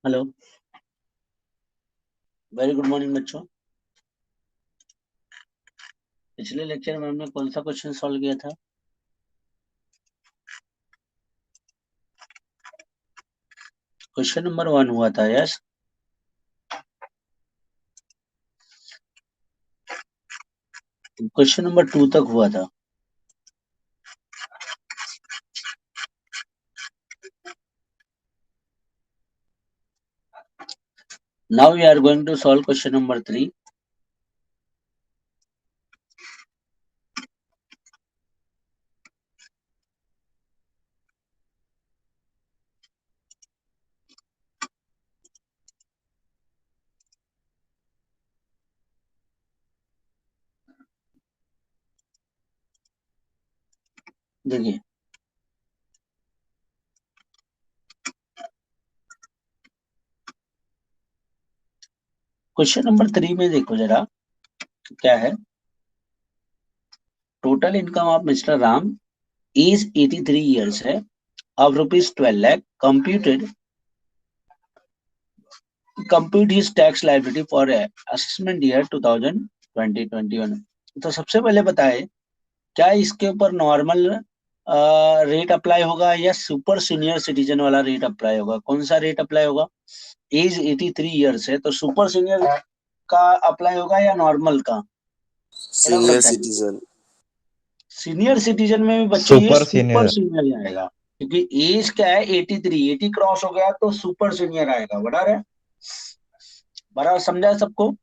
Hello. Very good morning बच्चों। पिछले lecture में हमने कौन सा क्वेश्चन सॉल्व किया था? क्वेश्चन नंबर 1 हुआ था, यस। क्वेश्चन नंबर 2 तक हुआ था। Now we are going to solve question number 3। देखिए, क्वेश्चन नंबर 3 में देखो जरा क्या है। Total income of mister Ram is 83 years है, of rupees 12 lakh computed compute his tax liability for assessment year 2020-21। तो सबसे पहले बताए, क्या इसके ऊपर नॉर्मल रेट अप्लाई होगा या सुपर सीनियर सिटीजन वाला रेट अप्लाई होगा? कौन सा रेट अप्लाई होगा? एज 83 ईयर्स है तो सुपर सीनियर का अप्लाई होगा या नॉर्मल का? फटाफट सीनियर बताइए। सिटीजन। सीनियर सिटीजन में भी बच्चों ये सुपर सुपर सीनियर। सीनियर ही आएगा, क्योंकि एज क्या है 83, 80 क्रॉस हो गया तो सुपर सीनियर आएगा। बराबर है? बराबर समझा सबको?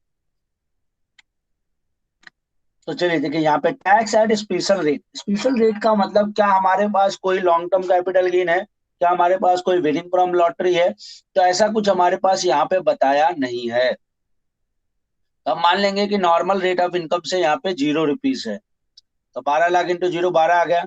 तो चलिए देखिए, यहाँ पे tax at special rate. Special rate का मतलब क्या, हमारे पास कोई लॉन्ग टर्म कैपिटल गेन है, क्या हमारे पास कोई विनिंग फ्रॉम लॉटरी है? तो ऐसा कुछ हमारे पास यहाँ पे बताया नहीं है। तो हम मान लेंगे कि नॉर्मल रेट ऑफ इनकम से यहाँ पे 0 रुपीज है, तो 12 लाख इंटू 0 12 आ गया।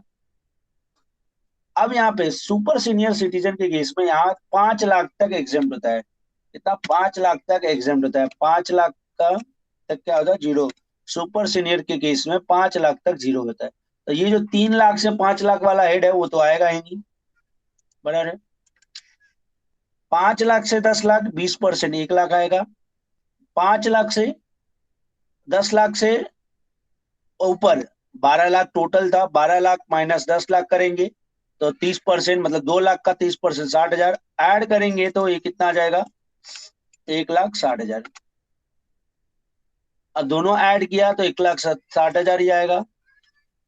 अब यहाँ पे सुपर सीनियर सिटीजन के केस में यहाँ 5 लाख तक एग्जेम्प्ट होता है। कितना? 5 लाख तक एग्जेम्प्ट होता है। 5 लाख का तक क्या होता है? 0। सुपर सीनियर के केस में 5 लाख तक 0 होता है। तो ये जो 3 लाख से 5 लाख वाला हेड है वो तो आएगा ही नहीं। बराबर है? 5 लाख से 10 लाख 20%, 1 लाख आएगा। 5 लाख से 10 लाख से ऊपर 12 लाख टोटल था, 12 लाख माइनस 10 लाख करेंगे तो 30%, मतलब 2 लाख का 30% 60 हजार ऐड करेंगे तो ये कितना आ जाएगा? 1,60,000। अब दोनों ऐड किया तो 1,60,000 ही आएगा।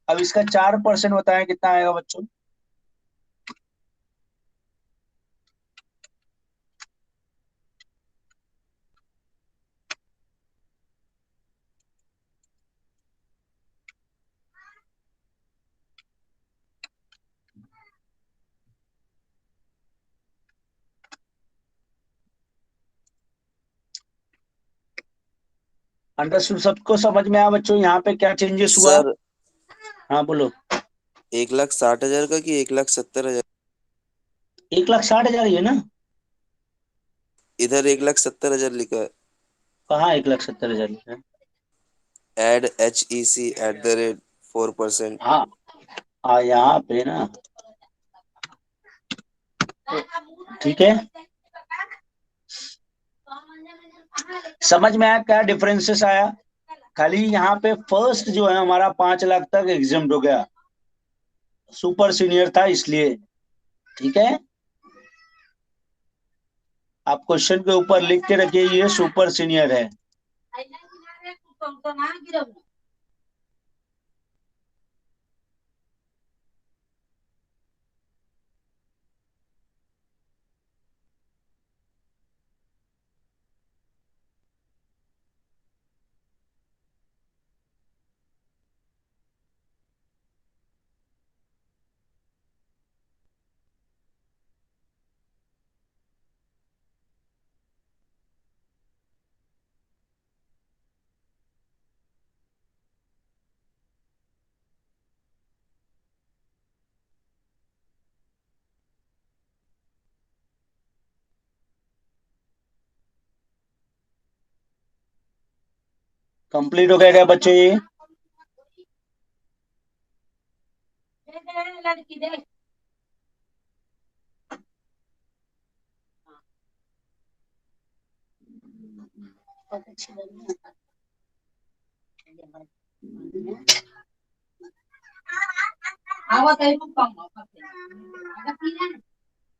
अब इसका 4% बताएं कितना आएगा बच्चों? अंडरस्टूड? सबको समझ में आया बच्चों यहाँ पे क्या चेंजेस हुआ? सर, हाँ बोलो। 1,60,000 का कि 1,70,000? 1,60,000 ही है ना? इधर 1,70,000 लिखा है। कहाँ 1,70,000 है? Add HEC @4%। हाँ, यहाँ पे ना, ठीक है। समझ में आया क्या डिफरेंसेस आया? खाली यहाँ पे फर्स्ट जो है हमारा 5 लाख तक एग्जाम हो गया, सुपर सीनियर था इसलिए। ठीक है, आप क्वेश्चन के ऊपर लिख के रखिए ये सुपर सीनियर है। कंप्लीट हो गया क्या बच्चों ये?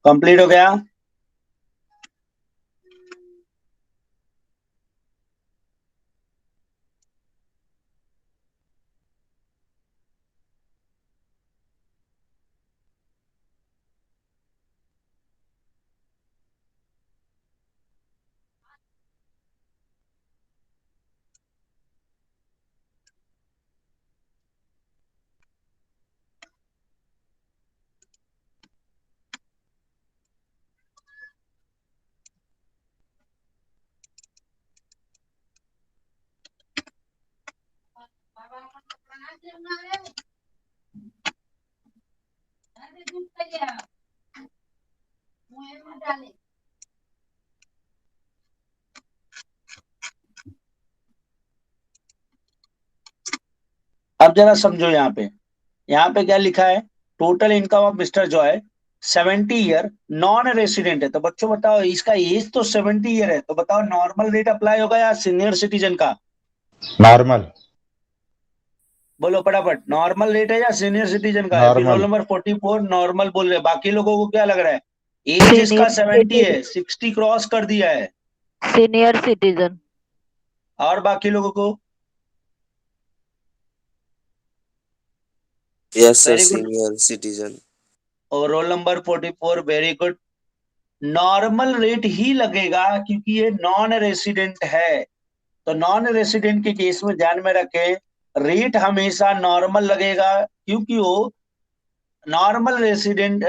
कंप्लीट हो गया। अब जरा समझो यहाँ पे क्या लिखा है, total income of mister Joy 70 year, non resident है। तो बच्चों बताओ, इसका एज तो 70 ईयर है, तो बताओ नॉर्मल रेट अप्लाई होगा या सीनियर सिटीजन का? नॉर्मल। बोलो फटाफट, नॉर्मल रेट है या सीनियर सिटीजन का है? फिर रोल नॉर्मल। नंबर 44 नॉर्मल बोल रहे हैं। बाकी लोगों को क्या लग रहा है? एज इसका सीनियर 70 है, सिटीजन। 60 क्रॉस कर दिया है। Senior citizen. और बाकी लोगों को? Yes sir, very good. Senior citizen. और roll number 44, very good. Normal rate ही लगेगा क्योंकि ये नॉन रेसिडेंट है। तो नॉन रेसिडेंट के केस में ध्यान में रखें, रेट हमेशा नॉर्मल लगेगा, क्योंकि वो नॉर्मल रेसिडेंट,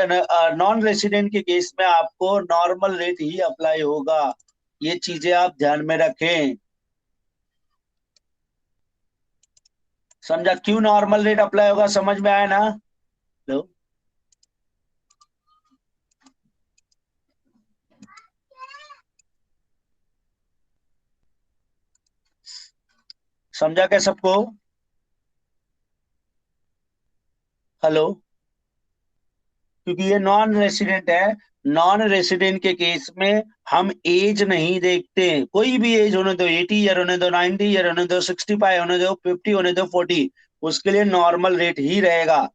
नॉन रेसिडेंट के केस में आपको नॉर्मल रेट ही अप्लाई होगा। ये चीजें आप ध्यान में रखें। समझा क्यों नॉर्मल रेट अप्लाई होगा? समझ में आया ना? लो, समझा क्या सबको? हेलो? क्योंकि ये नॉन रेसिडेंट है, नॉन रेसिडेंट के केस में हम एज नहीं देखते। कोई भी एज होने दो, 80 ईयर होने दो, 90 ईयर होने दो, 65 होने दो, 50 होने दो, 40, उसके लिए नॉर्मल रेट ही रहेगा।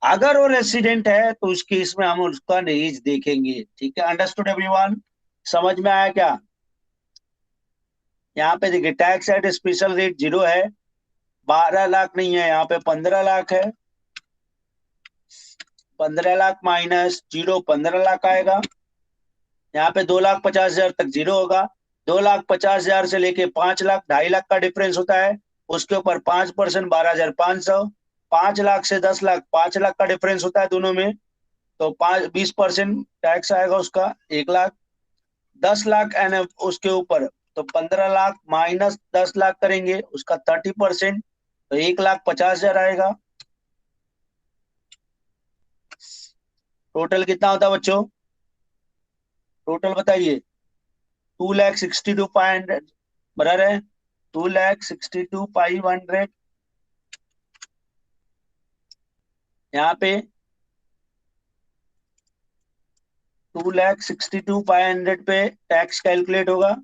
अगर वो रेसिडेंट है तो उस केस में हम उसका एज देखेंगे। ठीक है, अंडरस्टूड एवरीवन? समझ में आया क्या? यहाँ पे देखिए, टैक्स एट स्पेशल रेट 0 है, 12 लाख नहीं है, यहाँ पे 15 लाख है। 15 लाख माइनस 0, 15 लाख आएगा। यहाँ पे 2,50,000 तक 0 होगा। 2,50,000 से लेके 5 लाख, 2.5 लाख का डिफरेंस होता है। उसके ऊपर 5%, 12,500। 5 लाख से 10 लाख, 5 लाख का डिफरेंस होता है दोनों में। तो 20% टैक्स आएगा उसका, 1 लाख। 10 लाख एन उसके ऊपर, तो 15 लाख माइनस 10 लाख करेंगे, उसका 30%, तो 1,50,000 आएगा। टोटल कितना होता है बच्चों? टोटल बताइए। 2,62,500 बराबर है। 2,62,500। यहाँ पे 2,62,500 पे टैक्स कैलकुलेट होगा।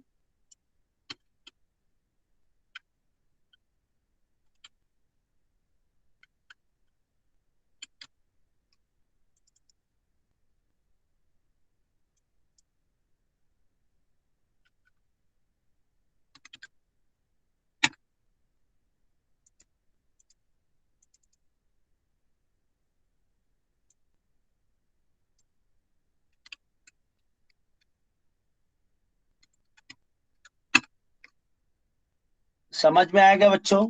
समझ में आएगा बच्चों?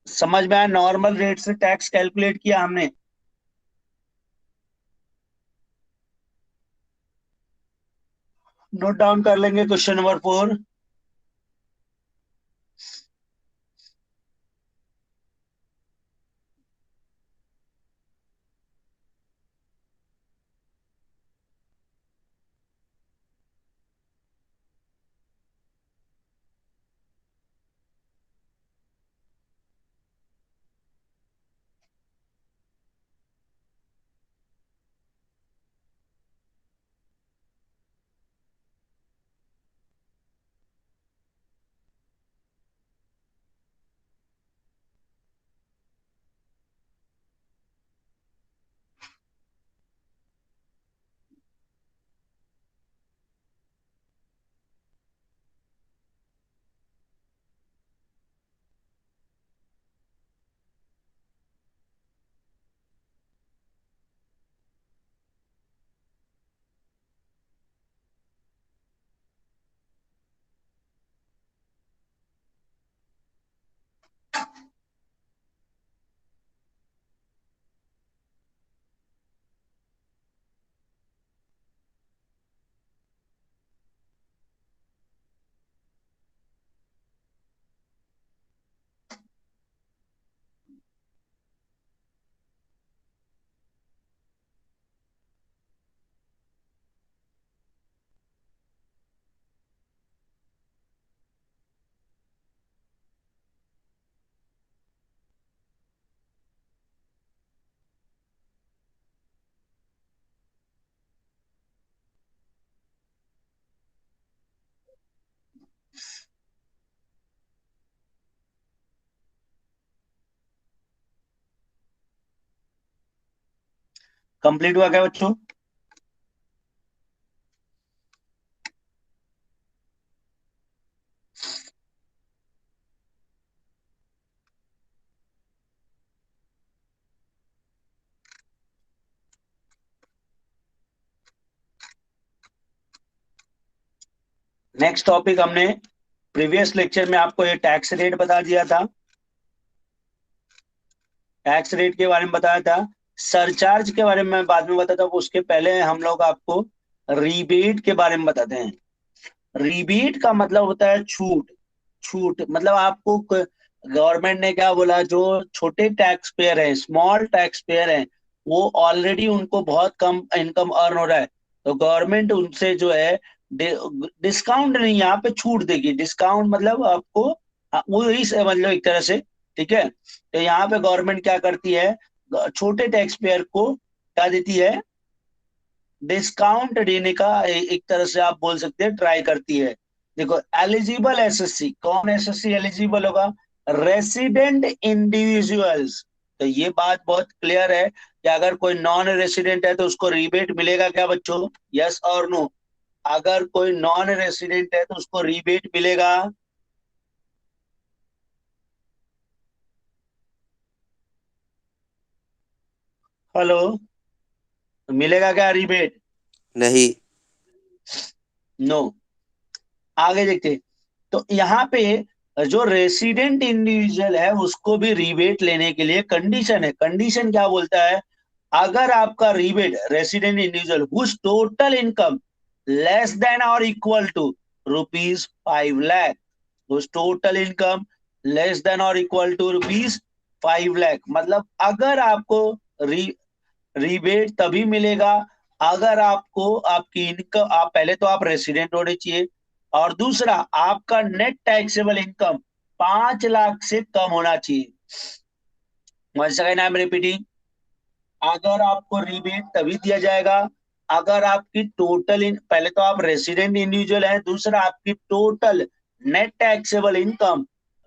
समझ में आया? नॉर्मल रेट से टैक्स कैलकुलेट किया हमने। नोट डाउन कर लेंगे क्वेश्चन नंबर 4। कंप्लीट हुआ क्या बच्चों? नेक्स्ट टॉपिक, हमने प्रीवियस लेक्चर में आपको ये टैक्स रेट बता दिया था, टैक्स रेट के बारे में बताया था। सरचार्ज के बारे में मैं बाद में बताता हूँ, उसके पहले हम लोग आपको रीबेट के बारे में बताते हैं। रीबेट का मतलब होता है छूट। छूट मतलब आपको गवर्नमेंट ने क्या बोला, जो छोटे टैक्स पेयर हैं, स्मॉल टैक्स पेयर हैं, वो ऑलरेडी उनको बहुत कम इनकम अर्न हो रहा है, तो गवर्नमेंट उनसे जो है डिस्काउंट नहीं, यहाँ पे छूट देगी। डिस्काउंट मतलब आपको वो ही समझ लो एक तरह से, ठीक है। तो यहाँ पे गवर्नमेंट क्या करती है, छोटे टैक्स पेयर को क्या देती है, डिस्काउंट देने का एक तरह से आप बोल सकते हैं ट्राई करती है। देखो एलिजिबल एसएससी, कौन एसएससी एलिजिबल होगा? Resident individuals. तो ये बात बहुत क्लियर है कि अगर कोई नॉन रेसिडेंट है तो उसको रिबेट मिलेगा क्या बच्चों? यस और नो? अगर कोई नॉन रेसिडेंट है तो उसको रिबेट मिलेगा? हेलो, मिलेगा क्या रिबेट? नहीं। नो। आगे देखते। तो यहाँ पे जो रेसिडेंट इंडिविजुअल है उसको भी रिबेट लेने के लिए कंडीशन है। कंडीशन क्या बोलता है? अगर आपका rebate resident individual whose total income less than और equal to ₹5 lakh, whose total income less than और इक्वल टू ₹5 लाख, मतलब अगर आपको रिबेट तभी मिलेगा अगर आपको आपकी इनकम, आप पहले तो आप रेसिडेंट होने चाहिए, और दूसरा आपका नेट टैक्सेबल इनकम 5 लाख से कम होना चाहिए। Once again I am repeating, अगर आपको रिबेट तभी दिया जाएगा अगर आपकी पहले तो आप रेसिडेंट इंडिविजुअल है, दूसरा आपकी टोटल नेट टैक्सेबल इनकम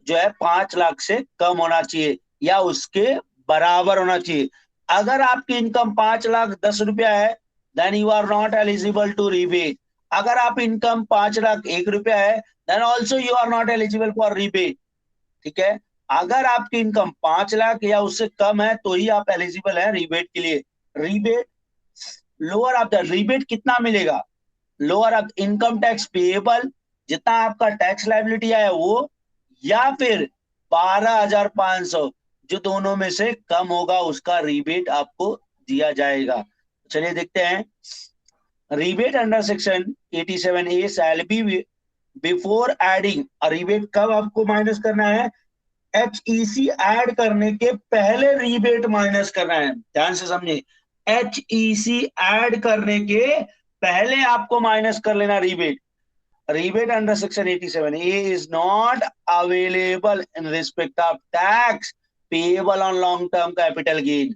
जो है 5 लाख से कम होना चाहिए या उसके बराबर होना चाहिए। अगर आपकी इनकम 5,10,000 है, then you are not eligible to rebate. अगर आप इनकम 5,01,000 है, then also you are not eligible for rebate, ठीक है। अगर आपकी इनकम 5 लाख या उससे कम है तो ही आप एलिजिबल हैं रिबेट के लिए। Rebate lower of the rebate कितना मिलेगा? Lower of income tax payable, जितना आपका टैक्स लायबिलिटी है वो, या फिर 12,500, जो दोनों में से कम होगा उसका रिबेट आपको दिया जाएगा। चलिए देखते हैं। Rebate under section 87A shall be before adding, rebate कब आपको माइनस करना है? HEC ऐड करने के पहले रिबेट माइनस करना है, ध्यान से समझे। HEC ऐड करने के पहले आपको माइनस कर लेना rebate. Rebate under section 87A is not available in respect of tax payable on long term capital gain.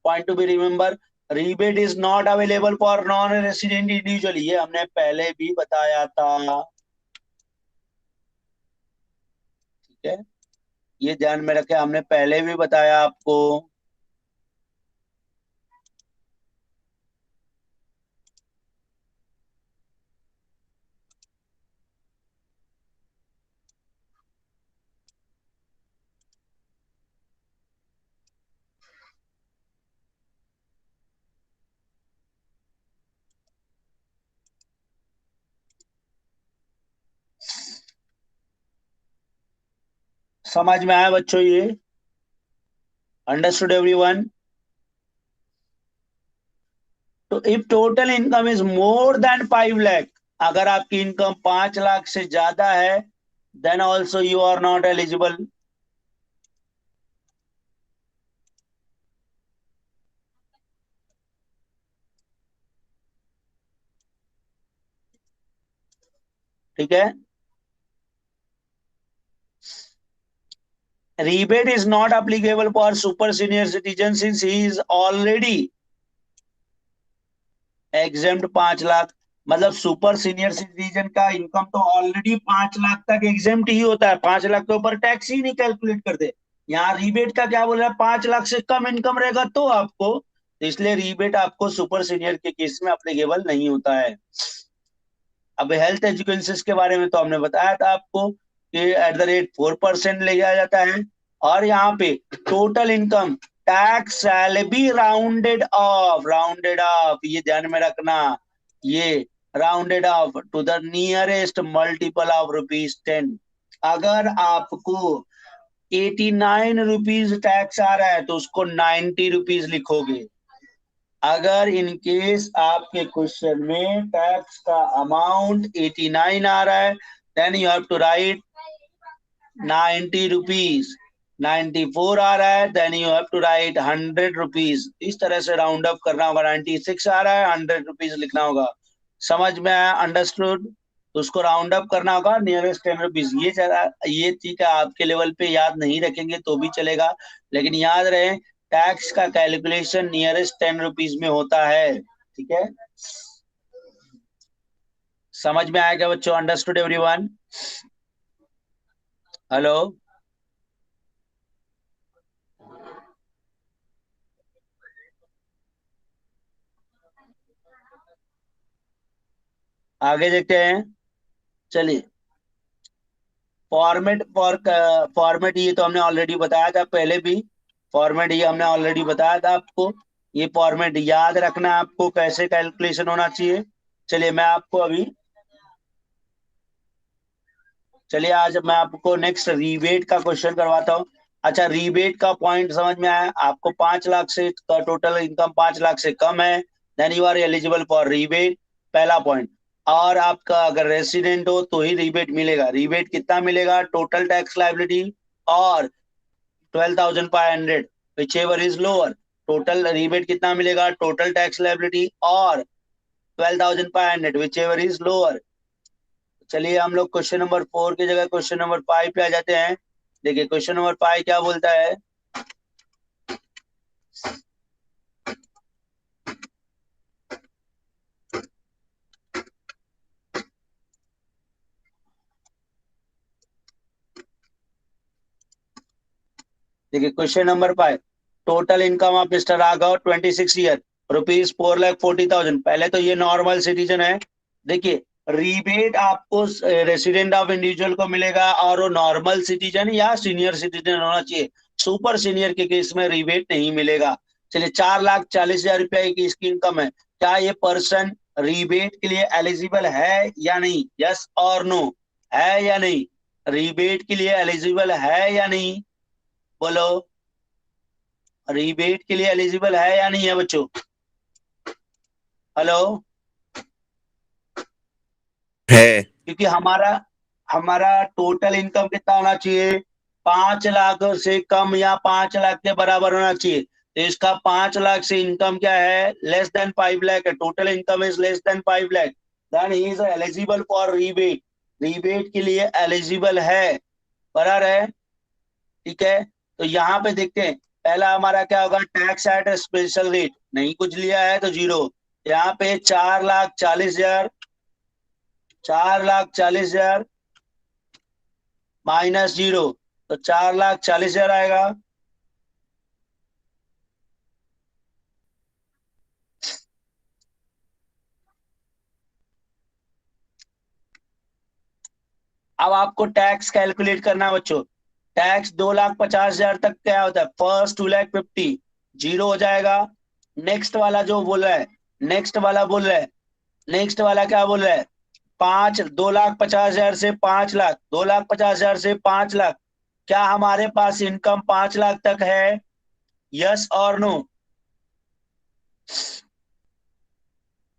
Point to be remember, rebate is not available for non resident individual, ये हमने पहले भी बताया था, ठीक है। ये ध्यान में रखे, हमने पहले भी बताया आपको। समझ में आया बच्चों ये? Understood everyone? तो if total income is more than 5 lakh, अगर आपकी इनकम 5 लाख से ज्यादा है, then also you are not eligible. ठीक है। rebate is not applicable for super senior citizen since he is already exempt 5 lakh. मतलब सुपर सीनियर सिटीजन का इनकम तो ऑलरेडी 5 लाख तक एग्जेम्प्ट ही होता है, 5 लाख के ऊपर टैक्स ही नहीं कैलकुलेट करते। यहाँ रिबेट का क्या बोल रहा है, 5 लाख से कम इनकम रहेगा तो आपको तो इसलिए रीबेट आपको सुपर सीनियर के केस में अप्लीकेबल नहीं होता है। अब हेल्थ एजुकेशन के बारे में तो हमने बताया था आपको कि @4% ले जाया जाता है, और यहाँ पे total income tax shall be rounded off, ये ध्यान में रखना, ये rounded off to the nearest multiple of ₹10। अगर आपको 89 रुपीज टैक्स आ रहा है तो उसको 90 रुपीज लिखोगे। अगर इन केस आपके क्वेश्चन में टैक्स का अमाउंट 89 आ रहा है, then you have to write 90 rupees. 94 आ रहा है, then you have to write 100 rupees. इस तरह से राउंड अप करना होगा। 96 आ रहा है, 100 रुपीज लिखना होगा। समझ में आया? अंडरस्टूड? तो उसको राउंड अप करना होगा नियरेस्ट 10 रुपीज। ये चीज आपके लेवल पे याद नहीं रखेंगे तो भी चलेगा, लेकिन याद रहे टैक्स का कैलकुलेशन नियरेस्ट 10 रुपीज में होता है। ठीक है, समझ में आएगा बच्चों? Understood everyone? हेलो? आगे देखते हैं। चलिए, फॉर्मेट ये तो हमने ऑलरेडी बताया था पहले भी। फॉर्मेट ये हमने ऑलरेडी बताया था आपको। ये फॉर्मेट याद रखना है आपको, कैसे कैलकुलेशन होना चाहिए। चलिए मैं आपको अभी चलिए आज मैं आपको नेक्स्ट रीबेट का क्वेश्चन करवाता हूँ। अच्छा, रीबेट का पॉइंट समझ में आया आपको? 5 लाख से का टोटल इनकम 5 लाख से कम है, then you are eligible for rebate. पहला पॉइंट। और आपका अगर रेसिडेंट हो तो ही रीबेट मिलेगा। रीबेट कितना मिलेगा? टोटल टैक्स लाइबिलिटी और 12,500 which ever is lower. Total rebate कितना मिलेगा? टोटल टैक्स लाइबिलिटी और 12,500 विच एवर इज लोअर। चलिए हम लोग क्वेश्चन नंबर 4 की जगह क्वेश्चन नंबर 5 पे आ जाते हैं। देखिए क्वेश्चन नंबर 5 क्या बोलता है। देखिए question number 5, total income of mister Raghav 26 year, ₹4,40,000। पहले तो ये नॉर्मल सिटीजन है। देखिए रीबेट आपको रेसिडेंट ऑफ इंडिविजुअल को मिलेगा, और वो नॉर्मल सिटीजन या सीनियर सिटीजन होना चाहिए। सुपर सीनियर के केस में रीबेट नहीं मिलेगा। चलिए, 4,40,000 रुपया की इसकी इनकम है। क्या ये पर्सन रीबेट के लिए एलिजिबल है या नहीं? यस और नो, है या नहीं? रीबेट के लिए एलिजिबल है या नहीं? बोलो, रिबेट के लिए एलिजिबल है या नहीं है बच्चों? हेलो? है। क्योंकि हमारा हमारा टोटल इनकम कितना होना चाहिए? 5 लाख से कम या 5 लाख के बराबर होना चाहिए। तो इसका 5 लाख से इनकम क्या है? लेस देन 5 लाख है। Total income is less than 5 lakh, then he is eligible for rebate. Rebate के लिए एलिजिबल है। बराबर है? ठीक है, तो यहाँ पे देखते हैं। पहला हमारा क्या होगा? टैक्स एट स्पेशल रेट, नहीं कुछ लिया है तो जीरो। यहाँ पे 4,40,000, 4,40,000 माइनस जीरो, तो 4,40,000 आएगा। अब आपको टैक्स कैलकुलेट करना है बच्चों। टैक्स 2,50,000 तक क्या होता है? फर्स्ट 2,50,000 जीरो हो जाएगा। नेक्स्ट वाला जो बोल रहा है, नेक्स्ट वाला बोल रहा है, नेक्स्ट वाला क्या बोल रहा है? 2,50,000 से 5 लाख, 2,50,000 से 5 लाख। क्या हमारे पास इनकम 5 लाख तक है? यस और नो?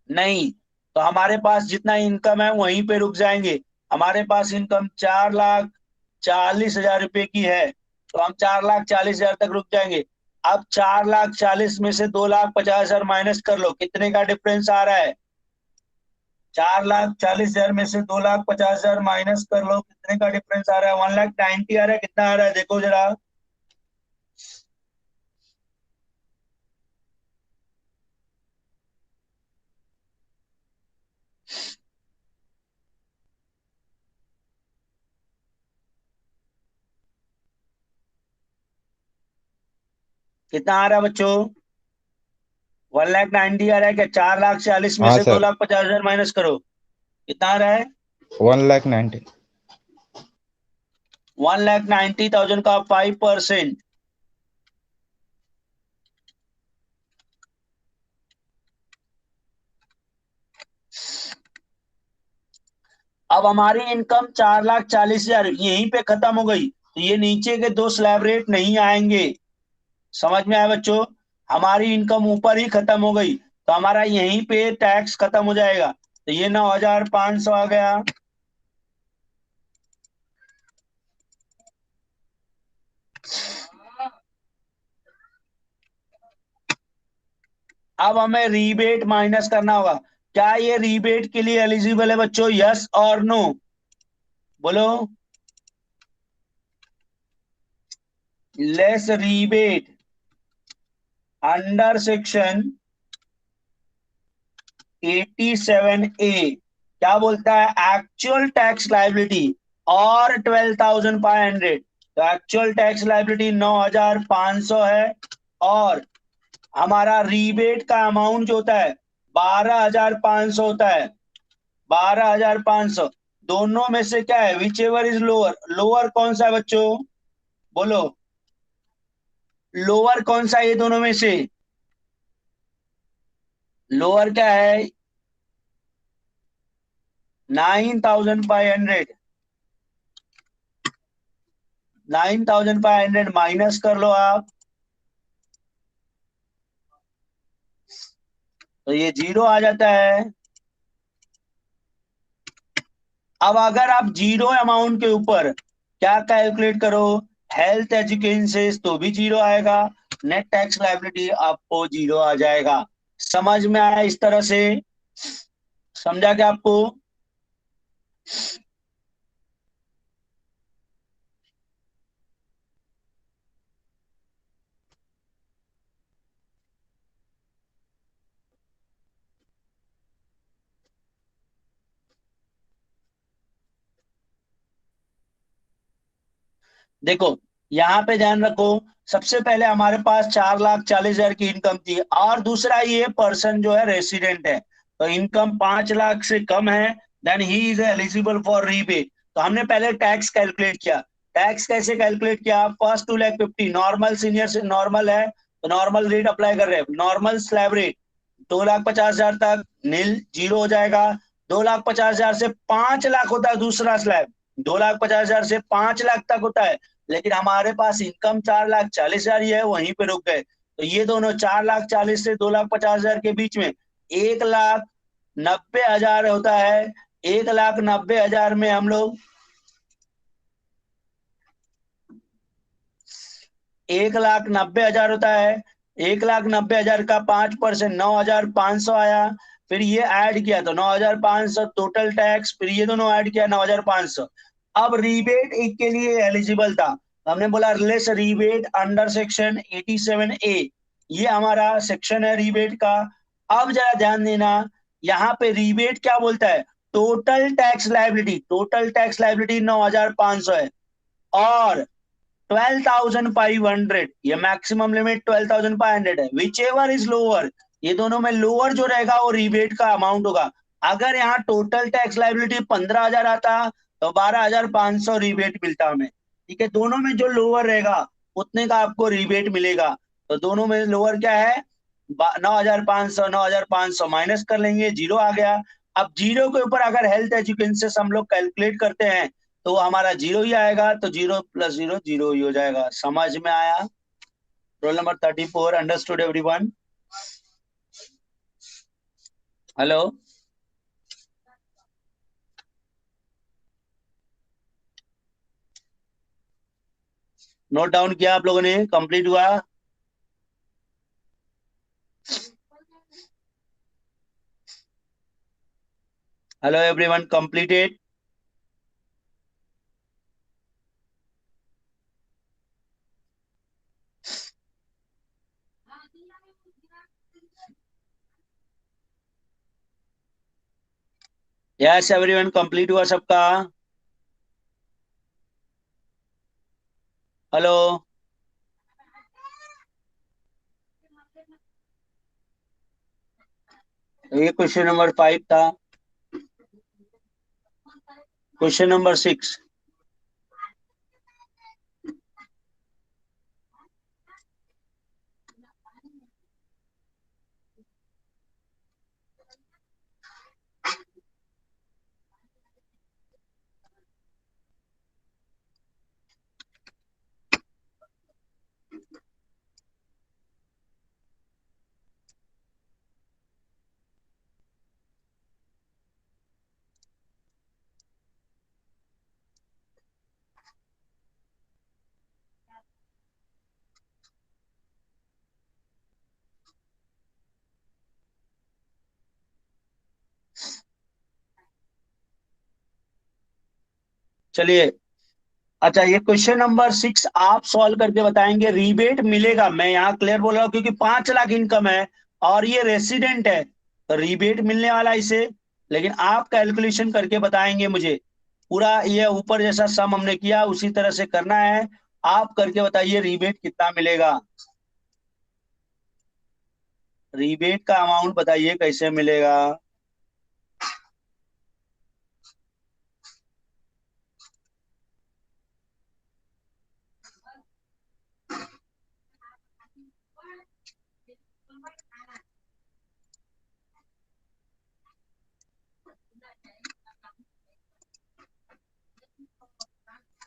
नहीं। तो हमारे पास जितना इनकम है वहीं पे रुक जाएंगे। हमारे पास इनकम 4,40,000 रुपए की है, तो हम 4,40,000 तक रुक जाएंगे। अब 4,40,000 में से 2,50,000 माइनस कर लो, कितने का डिफरेंस आ रहा है? 4,40,000 में से 2,50,000 माइनस कर लो, कितने का डिफरेंस आ रहा है? 1,90,000 आ रहा है। कितना आ रहा है देखो जरा। कितना आ रहा है बच्चों? 1,90,000 आ रहा है क्या? 4,40,000 में हाँ से दो सर। लाख पचास हजार माइनस करो, कितना आ रहा है? 1,90,000। 1,90,000 का 5%। अब हमारी इनकम 4,40,000 यहीं पे खत्म हो गई, तो ये नीचे के दो स्लैब रेट नहीं आएंगे। समझ में आया बच्चों? हमारी इनकम ऊपर ही खत्म हो गई, तो हमारा यहीं पे टैक्स खत्म हो जाएगा। तो ये 9,500 आ गया। अब हमें रीबेट माइनस करना होगा। क्या ये रीबेट के लिए एलिजिबल है बच्चों? यस और नो बोलो। Less rebate under section 87A क्या बोलता है? एक्चुअल टैक्स लाइबिलिटी और 12,500। तो एक्चुअल टैक्स लाइबिलिटी 9,500 है, और हमारा रीबेट का अमाउंट जो होता है 12,500 होता है। 12,500 दोनों में से क्या है? Which ever is lower. Lower कौन सा है बच्चों? बोलो, लोअर कौन सा है ये दोनों में से? लोअर क्या है? 9,500। 9,500 माइनस कर लो आप, तो ये जीरो आ जाता है। अब अगर आप जीरो अमाउंट के ऊपर क्या कैलकुलेट करो, हेल्थ एजुकेशन, तो भी जीरो आएगा। नेट टैक्स लायबिलिटी आपको जीरो आ जाएगा। समझ में आया इस तरह से? समझा क्या आपको? देखो, यहाँ पे ध्यान रखो, सबसे पहले हमारे पास 4,40,000 की इनकम थी, और दूसरा ये पर्सन जो है रेसिडेंट है, तो इनकम 5 लाख से कम है, then he is eligible for rebate. तो हमने पहले टैक्स कैलकुलेट किया। टैक्स कैसे कैलकुलेट किया? फर्स्ट 2,50,000 नॉर्मल, सीनियर से नॉर्मल है तो नॉर्मल रेट अप्लाई कर रहे हैं। नॉर्मल स्लैब रेट 2,50,000 तक नील जीरो हो जाएगा। 2,50,000 से 5 लाख होता है दूसरा स्लैब। 2,50,000 से 5 लाख तक होता है, लेकिन हमारे पास इनकम 4,40,000 ही है, वहीं पे रुक गए। तो ये दोनों 4,40,000 से 2,50,000 के बीच में 1,90,000 होता है। 1,90,000 में हम लोग 1,90,000 होता है। 1,90,000 का 5% 9,500 आया। फिर ये ऐड किया तो 9,500 टोटल टैक्स, फिर ये दोनों ऐड किया 9,500। अब रीबेट एक के लिए एलिजिबल था, हमने बोला less rebate under section 87A। ये हमारा सेक्शन है रीबेट का। अब जरा ध्यान देना, यहाँ पे रीबेट क्या बोलता है? Total tax liability. Total tax liability 9,500 है, और 12,500 ये मैक्सिमम लिमिट 12,500 है। विच एवर इज लोअर, ये दोनों में लोअर जो रहेगा वो रिबेट का अमाउंट होगा। अगर यहाँ टोटल टैक्स लाइबिलिटी 15,000 आता तो 12,500 रिबेट मिलता हमें। ठीक है, दोनों में जो लोअर रहेगा उतने का आपको रिबेट मिलेगा। तो दोनों में लोअर क्या है? 9,500, 9,500 माइनस कर लेंगे, जीरो आ गया। अब जीरो के ऊपर अगर हेल्थ एजुकेशन से हम लोग कैलकुलेट करते हैं तो हमारा जीरो ही आएगा, तो जीरो प्लस जीरो जीरो ही हो जाएगा। समझ में आया? Roll number 34 understood everyone? Hello, note down किया आप लोगों ने? कंप्लीट हुआ? Hello everyone, completed? Yes everyone, complete हुआ सबका? हेलो, ये क्वेश्चन नंबर 5 था। Question number 6। चलिए, अच्छा ये क्वेश्चन नंबर 6 आप सॉल्व करके बताएंगे। रीबेट मिलेगा, मैं यहाँ क्लियर बोल रहा हूँ, क्योंकि 5 लाख इनकम है और ये रेसिडेंट है, तो रीबेट मिलने वाला है इसे। लेकिन आप कैलकुलेशन करके बताएंगे मुझे। पूरा ये ऊपर जैसा सम हमने किया उसी तरह से करना है। आप करके बताइए रीबेट कितना मिलेगा। रीबेट का अमाउंट बताइए कैसे मिलेगा।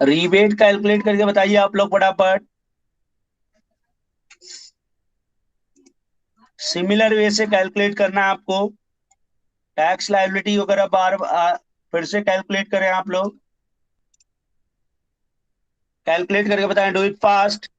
रीबेट कैलकुलेट करके बताइए आप लोग फटाफट। सिमिलर वे से कैलकुलेट करना है आपको। टैक्स लायबिलिटी वगैरह फिर से कैलकुलेट करें आप लोग। कैलकुलेट करके बताएं, डू इट फास्ट।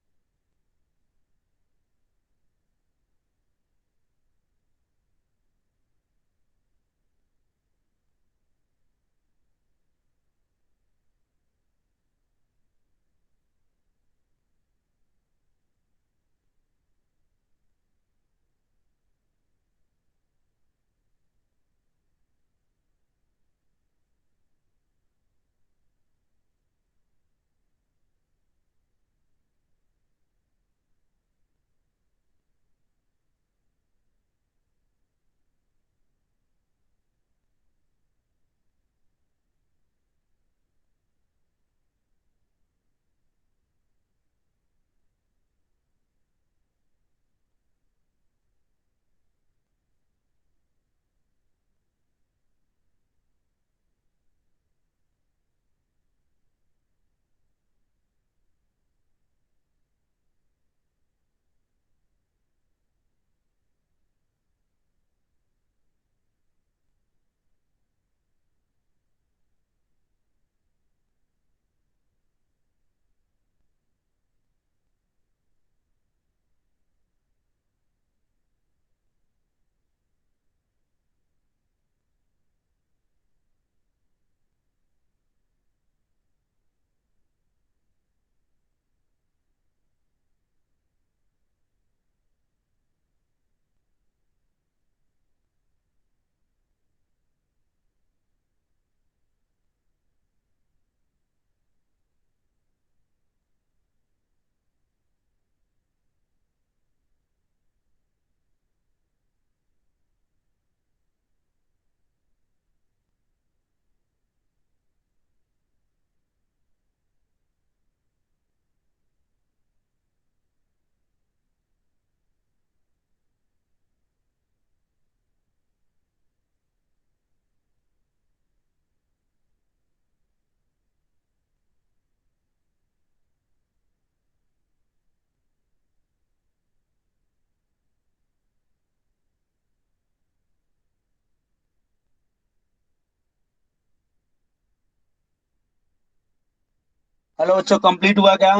हेलो बच्चों, कंप्लीट हुआ क्या?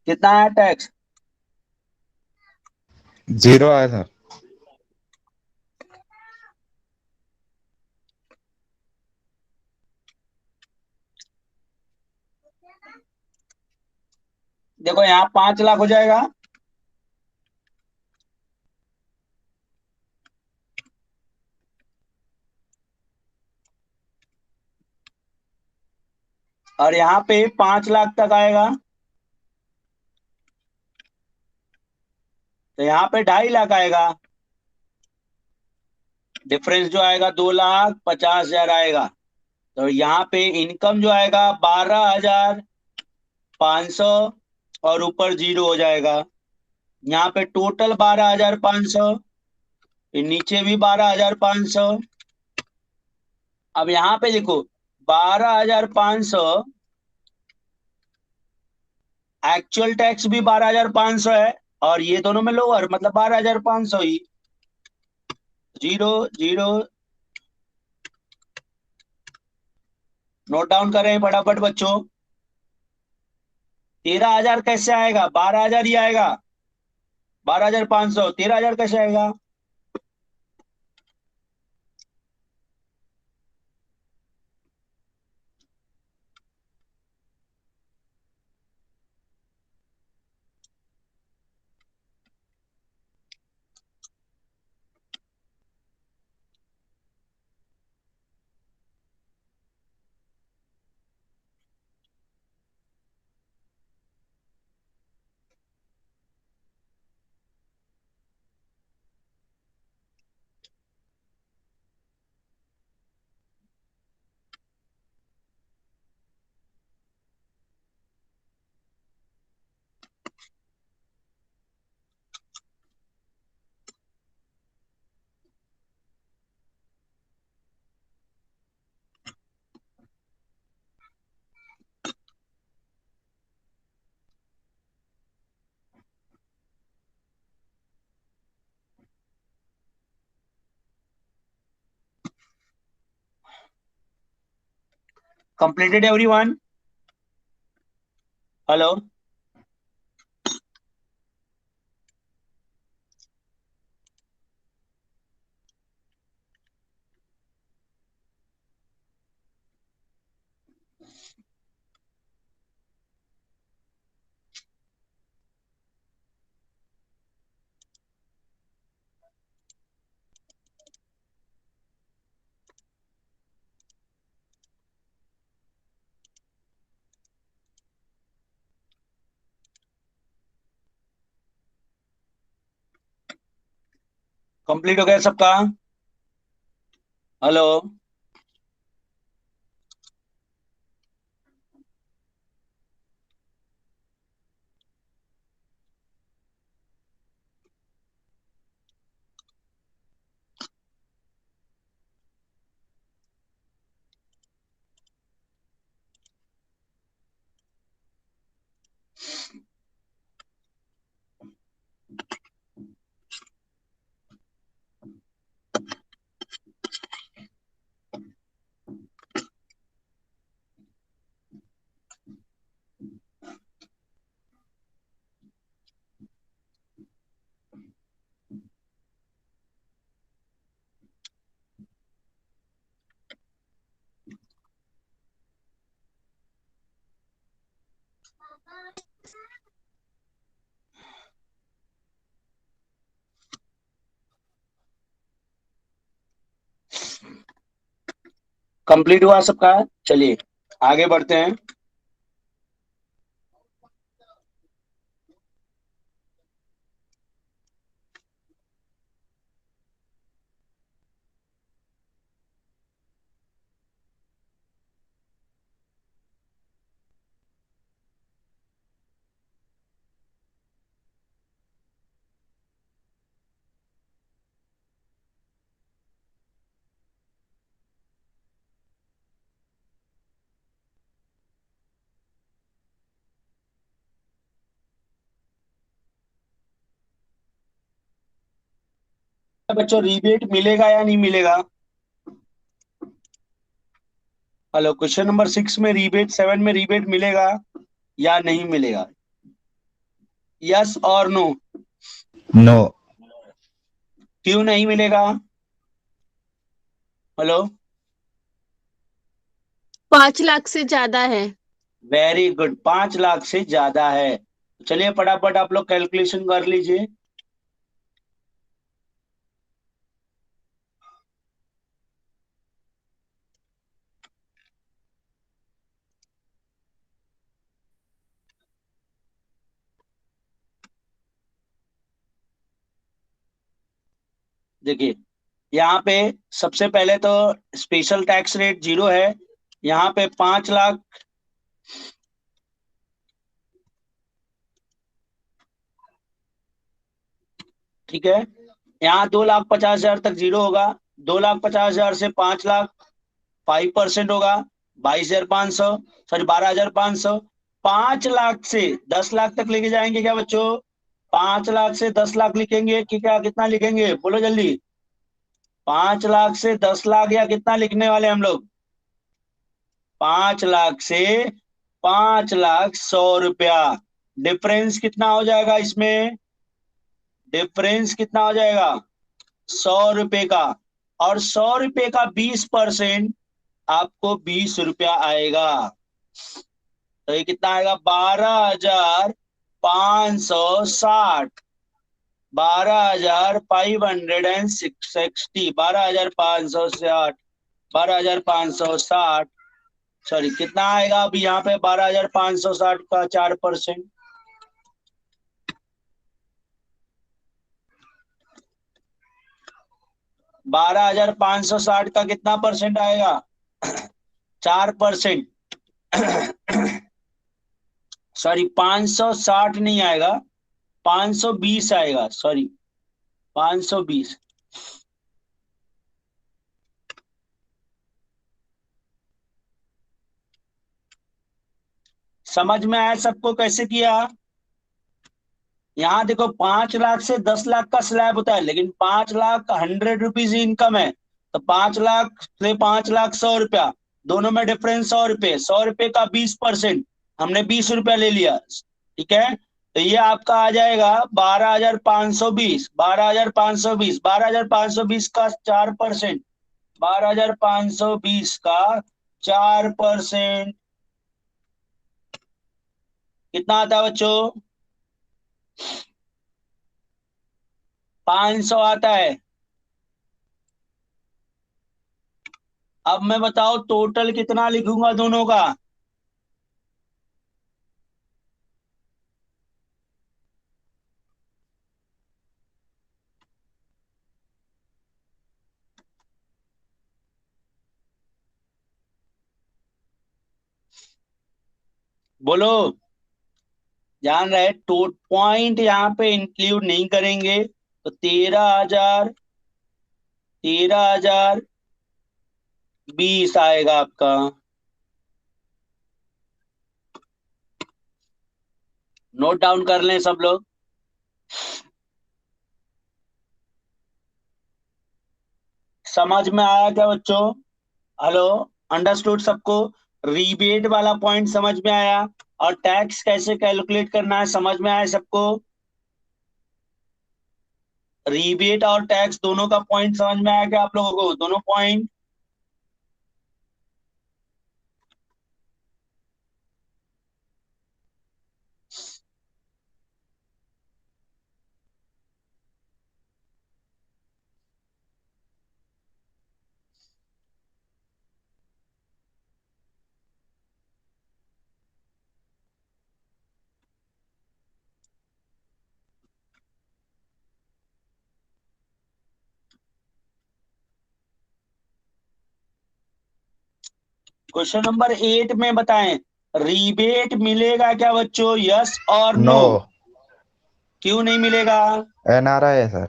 कितना है टैक्स? 0 आया था। देखो यहाँ 5 लाख हो जाएगा। और यहाँ पे 5 लाख तक आएगा, तो यहाँ पे 2.5 लाख आएगा। डिफरेंस जो आएगा 2,50,000 आएगा। तो यहाँ पे इनकम जो आएगा 12,500 और ऊपर जीरो हो जाएगा। यहाँ पे टोटल 12,500, फिर नीचे भी 12,500। अब यहाँ पे देखो 12,500, एक्चुअल टैक्स भी 12,500 है, और ये दोनों में लोअर मतलब 12,500 ही। जीरो जीरो, नोट डाउन कर रहे हैं फटाफट बच्चों। 13,000 कैसे आएगा? 12,000 ही आएगा। 12,500, 13,000 कैसे आएगा? Completed everyone? हेलो? कंप्लीट हो गया सबका? हेलो? कंप्लीट हुआ सबका? चलिए आगे बढ़ते हैं। बच्चों रिबेट मिलेगा या नहीं मिलेगा? हेलो, क्वेश्चन नंबर 6 में रिबेट, 7 में रिबेट मिलेगा या नहीं मिलेगा? यस और नो? नो। क्यों नहीं मिलेगा? हेलो? 5 लाख से ज्यादा है। वेरी गुड, 5 लाख से ज्यादा है। चलिए फटाफट आप लोग कैलकुलेशन कर लीजिए। देखिए यहाँ पे सबसे पहले तो स्पेशल टैक्स रेट 0 है। यहाँ पे 5 लाख, ठीक है। यहाँ 2,50,000 तक 0 होगा। 2,50,000 से 5 लाख 5% होगा, 22,500, सॉरी 12,500। 5 लाख से 10 लाख तक लेके जाएंगे क्या बच्चों? 5 लाख से 10 लाख लिखेंगे कि क्या, कितना लिखेंगे बोलो जल्दी? 5 लाख से 10 लाख या कितना लिखने वाले हम लोग? 5 लाख से 5,00,100 रुपया। डिफरेंस कितना हो जाएगा इसमें? डिफरेंस कितना हो जाएगा? 100 रुपए का। और 100 रुपए का 20% आपको 20 रुपया आएगा। तो ये कितना आएगा? 12,560। 12,560, 12,560, 12,560। सॉरी कितना आएगा अब यहाँ पे? 12,560 का 4%। 12,560 का कितना परसेंट आएगा? 4%। सॉरी 560 नहीं आएगा, 520 आएगा, सॉरी 520। समझ में आया सबको कैसे किया? यहाँ देखो 5 लाख से 10 लाख का स्लैब होता है, लेकिन 5,00,000 100 रुपीज इनकम है। तो 5 लाख से 5,00,100 रुपया, दोनों में डिफरेंस 100 रुपये। 100 रुपये का 20%, हमने 20 रुपया ले लिया, ठीक है। तो ये आपका आ जाएगा 12,520, 12,520, 12,520 का 4%, 12,520 का 4% कितना आता है बच्चों? 500 आता है। अब मैं बताओ टोटल कितना लिखूंगा दोनों का? बोलो। ध्यान रहे तो पॉइंट यहाँ पे इंक्लूड नहीं करेंगे। तो 13,000, 13,020 आएगा आपका। नोट डाउन कर लें सब लोग। समझ में आया क्या बच्चों? हेलो, अंडरस्टूड सबको? रीबेट वाला पॉइंट समझ में आया? और टैक्स कैसे कैलकुलेट करना है समझ में आया सबको? रीबेट और टैक्स दोनों का पॉइंट समझ में आया क्या आप लोगों को? दोनों पॉइंट। क्वेश्चन नंबर 8 में बताएं, रीबेट मिलेगा क्या बच्चों? यस और नो? नो। क्यों नहीं मिलेगा? एनआरआई है sir.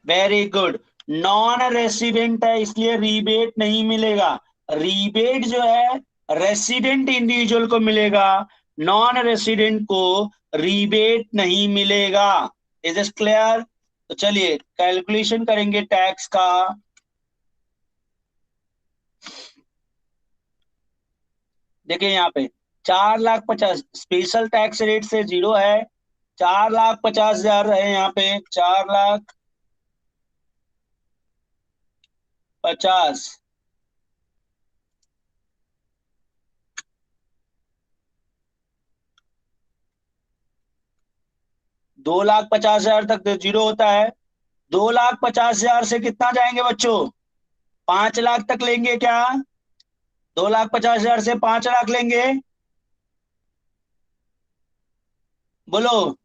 Very good. Non resident है इसलिए रीबेट नहीं मिलेगा। रीबेट जो है रेसिडेंट इंडिविजुअल को मिलेगा, नॉन रेसिडेंट को रीबेट नहीं मिलेगा। Is it clear? तो चलिए कैलकुलेशन करेंगे टैक्स का। देखिए यहाँ पे 4,50,000 स्पेशल टैक्स रेट से 0 है। 4,50,000 है यहाँ पे, 4,50,000। 2,50,000 तक तो 0 होता है। 2,50,000 से कितना जाएंगे बच्चों? 5 लाख तक लेंगे क्या? 2,50,000 से 5 लाख लेंगे? बोलो।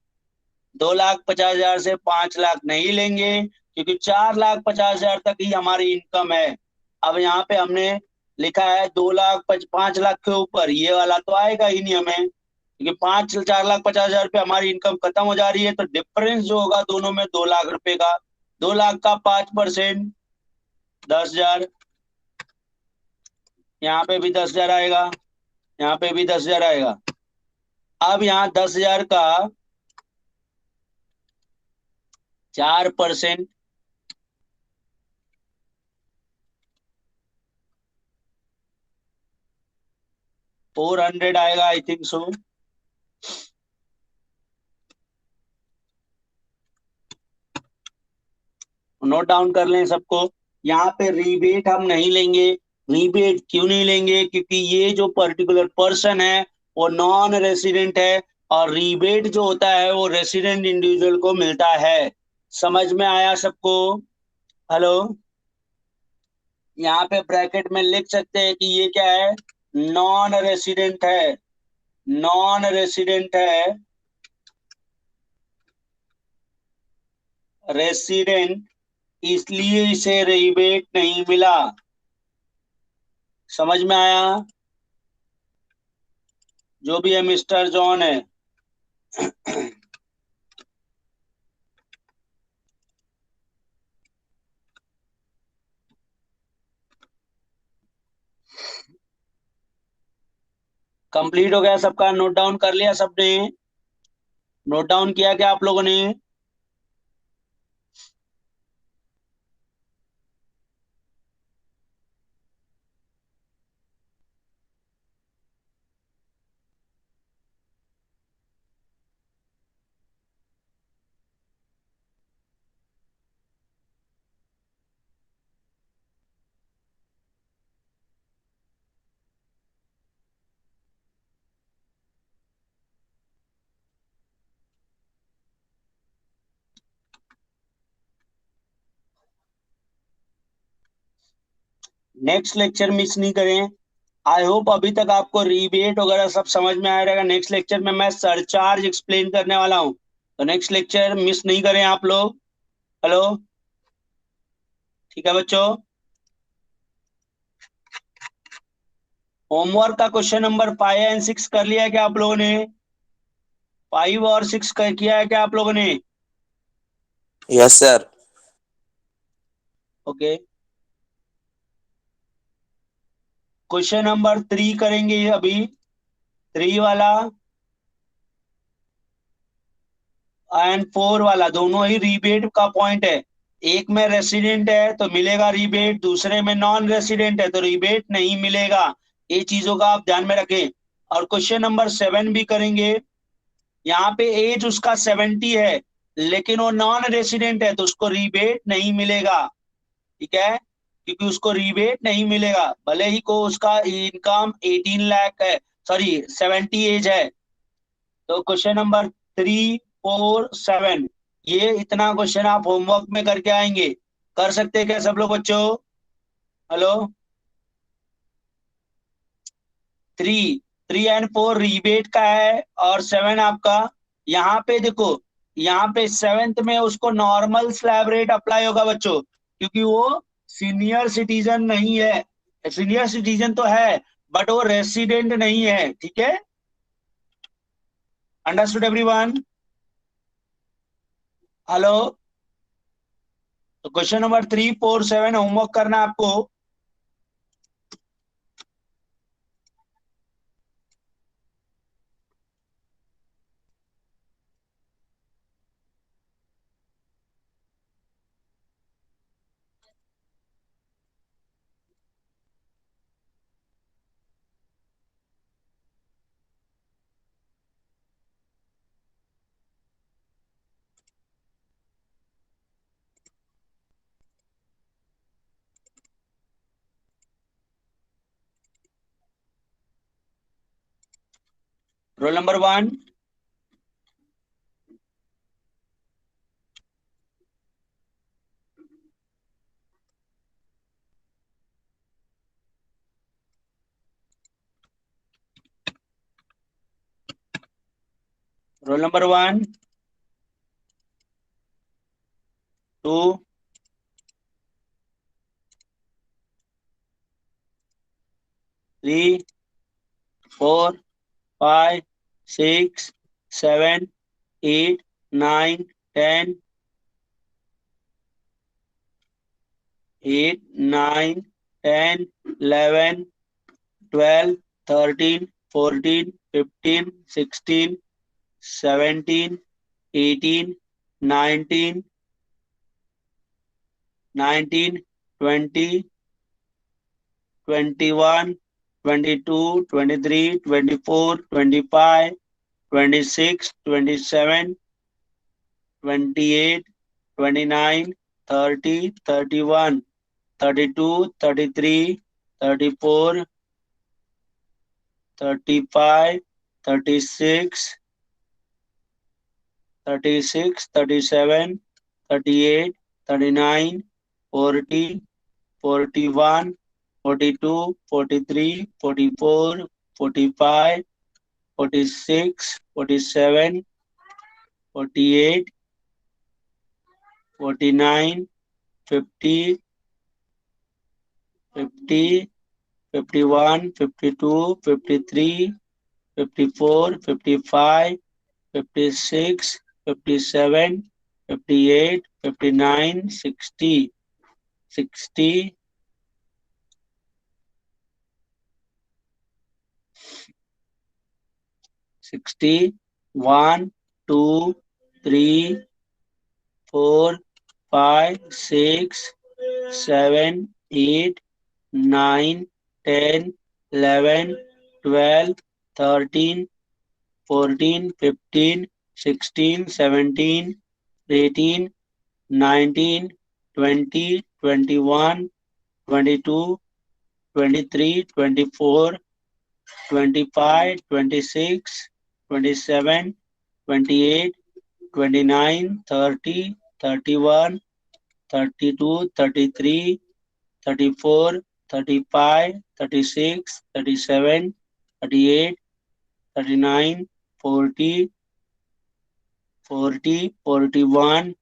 2,50,000 से 5 लाख नहीं लेंगे। क्योंकि 4,50,000 तक ही हमारी इनकम है। अब यहाँ पे हमने लिखा है 2 लाख 5 लाख के ऊपर, ये वाला तो आएगा ही नहीं हमें, क्योंकि 4,50,000 रुपये हमारी इनकम खत्म हो जा रही है। तो डिफरेंस जो होगा दोनों में 2 लाख रुपए का, 2 लाख का 5%, 10,000। यहाँ पे भी 10,000 आएगा, यहाँ पे भी 10,000 आएगा। अब यहाँ 10,000 का 4%, 400 आएगा I think so. Note down कर लें सबको। यहाँ पे रीबेट हम नहीं लेंगे। रीबेट क्यों नहीं लेंगे? क्योंकि ये जो पर्टिकुलर पर्सन है वो नॉन रेसिडेंट है, और रीबेट जो होता है वो रेसिडेंट इंडिविजुअल को मिलता है। समझ में आया सबको? हेलो? यहाँ पे ब्रैकेट में लिख सकते हैं कि ये क्या है, नॉन रेसिडेंट है। नॉन रेसिडेंट है, रेसिडेंट, इसलिए इसे रीबेट नहीं मिला। समझ में आया? जो भी है मिस्टर जॉन है। कंप्लीट हो गया सबका? नोट डाउन कर लिया सबने? नोट डाउन किया क्या आप लोगों ने? नेक्स्ट लेक्चर मिस नहीं करें। आई होप अभी तक आपको रीबेट वगैरह सब समझ में आ रहेगा। नेक्स्ट लेक्चर में मैं सरचार्ज एक्सप्लेन करने वाला हूँ, तो नेक्स्ट लेक्चर मिस नहीं करें आप लोग। हेलो? ठीक है बच्चों? होमवर्क का क्वेश्चन नंबर 5 एंड 6 कर लिया है क्या आप लोगों ने? 5 और 6 किया है क्या आप लोगों ने? Yes sir. Okay. Question number 3 करेंगे अभी। 3 वाला एंड 4 वाला दोनों ही रीबेट का पॉइंट है। एक में रेसिडेंट है तो मिलेगा रीबेट, दूसरे में नॉन रेसिडेंट है तो रीबेट नहीं मिलेगा। ये चीजों का आप ध्यान में रखें। और क्वेश्चन नंबर 7 भी करेंगे। यहाँ पे एज उसका 70 है, लेकिन वो नॉन रेसिडेंट है तो उसको रीबेट नहीं मिलेगा। ठीक है? क्योंकि उसको रीबेट नहीं मिलेगा, भले ही को उसका इनकम 18 लाख है, सॉरी 70 एज है। तो क्वेश्चन नंबर 3, 4, 7, ये इतना क्वेश्चन आप होमवर्क में करके आएंगे। कर सकते हैं क्या सब लोग बच्चों? हेलो? 3, 3 एंड 4 रिबेट का है, और 7 आपका। यहाँ पे देखो, यहाँ पे 7th में उसको नॉर्मल स्लैब रेट अप्लाई होगा बच्चों, क्योंकि वो सीनियर सिटीजन नहीं है। सीनियर सिटीजन तो है, बट वो रेसिडेंट नहीं है। ठीक है? Understood everyone? हेलो? तो क्वेश्चन नंबर 3, 4, 7 होमवर्क करना है आपको। Roll number 1। Roll number 1, 2, 3, 4, 5, 6, 7, 8, 9, 10, 8, 9, 10, 11, 12, 13, 14, 15, 16, 17, 18, 19, 20, 21, 22, 23, 24, 25, 26, 27, 28, 29, 30, 31, 32, 33, 34, 35, 36, 36, 37, 38, 39, 40, 41, 42, 43, 44, 45, 46, 47, 48, 49, 50, 50, 51, 52, 53, 54, 55, 56, 57, 58, 59, 60, 60, 60, 1, 2, 3, 4, 5, 6, 7, 8, 9, 10, 11, 12, 13, 14, 15, 16, 17, 18, 19, 20, 21, 22, 23, 24, 25, 26, 27, 28, 29, 30, 31, 32, 33, 34, 35, 36, 37, 38, 39, 40, 40, 41,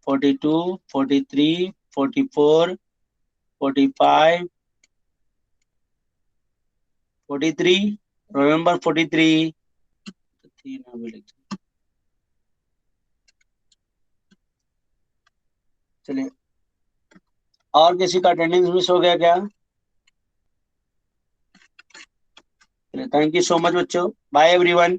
42, 43, 44, 45, 43. Remember 43. चलिए, और किसी का अटेंडेंस मिस हो गया क्या? चलिए, थैंक यू सो मच बच्चों, बाय एवरीवन।